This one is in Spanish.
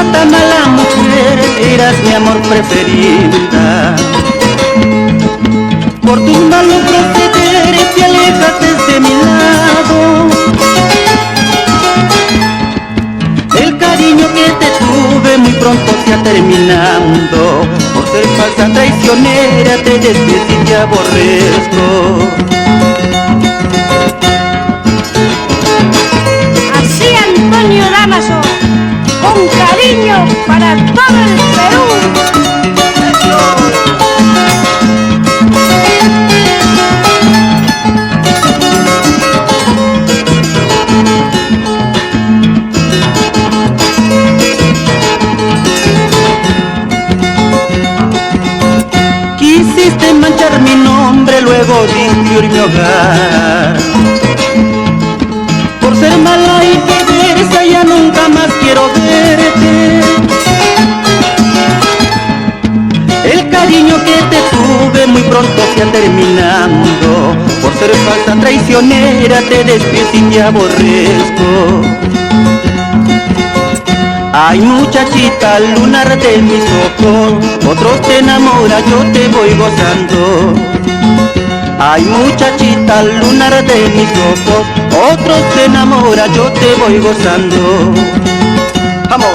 ingrata, mala mujer, eras mi amor preferida. Por tu malo proceder te alejaste de mi lado. El cariño que te tuve muy pronto se ha terminando. Por ser falsa traicionera te desprecio y te aborrezco. Así Antonio Dámaso, con cariño para todo el Perú. Quisiste manchar mi nombre, luego destruir mi hogar. Por ser mala y perversa ya nunca más quiero verte. El cariño que te tuve muy pronto se ha terminando. Por ser falsa traicionera te desprecio y te aborrezco. Ay, muchachita, lunar de mis ojos, otros te enamora, yo te voy gozando. Ay, muchachita, lunar de mis ojos, otros te enamora, yo te voy gozando. ¡Vamos!